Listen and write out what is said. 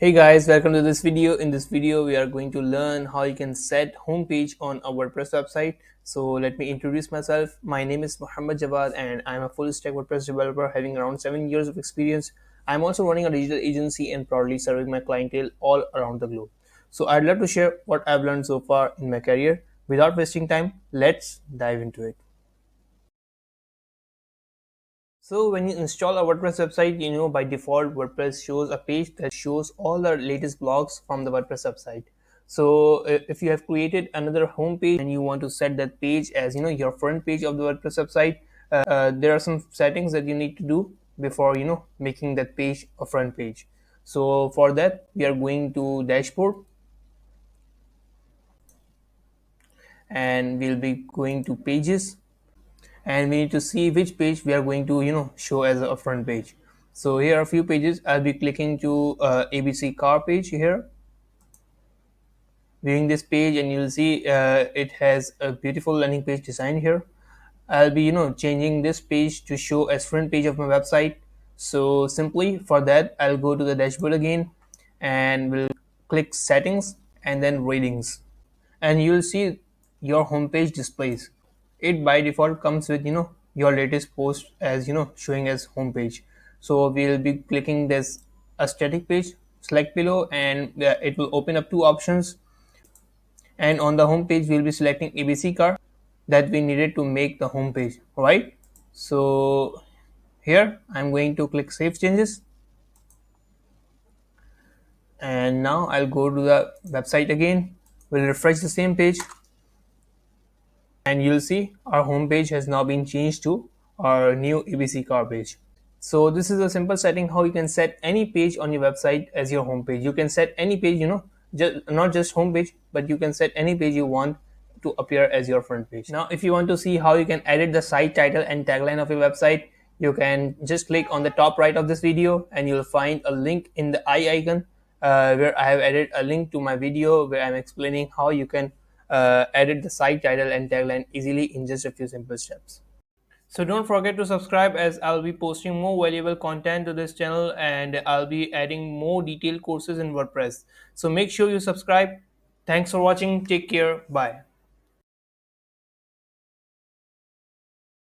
Hey guys, welcome to this video. In this video, we are going to learn how you can set homepage on a WordPress website. So let me introduce myself. My name is Muhammad Jawad and I'm a full stack WordPress developer having around 7 years of experience. I'm also running a digital agency and proudly serving my clientele all around the globe. So I'd love to share what I've learned so far in my career. Without wasting time, let's dive into it. So when you install a WordPress website, by default WordPress shows a page that shows all the latest blogs from the WordPress website. So if you have created another home page and you want to set that page as your front page of the WordPress website, there are some settings that you need to do before making that page a front page. So for that we are going to dashboard and we'll be going to pages and we need to see which page we are going to show as a front page. So here are a few pages. I'll be clicking to ABC car page here, viewing this page, and you'll see it has a beautiful landing page design here. I'll be changing this page to show as front page of my website. So simply for that I'll go to the dashboard again and we'll click settings and then ratings, and you'll see your homepage displays. It by default comes with your latest post as showing as homepage. So we'll be clicking this a static page, select below, and it will open up two options. And on the home page we'll be selecting ABC car that we needed to make the home page, right? So here I'm going to click save changes, and now I'll go to the website again. We'll refresh the same page and you'll see our home page has now been changed to our new ABC car page. So this is a simple setting how you can set any page on your website as your home page. You can set any page, not just home page, but you can set any page you want to appear as your front page. Now if you want to see how you can edit the site title and tagline of your website, you can just click on the top right of this video and you'll find a link in the eye icon where I have added a link to my video where I'm explaining how you can edit the site title and tagline easily in just a few simple steps. So don't forget to subscribe as I'll be posting more valuable content to this channel and I'll be adding more detailed courses in WordPress. So make sure you subscribe. Thanks for watching. Take care. Bye.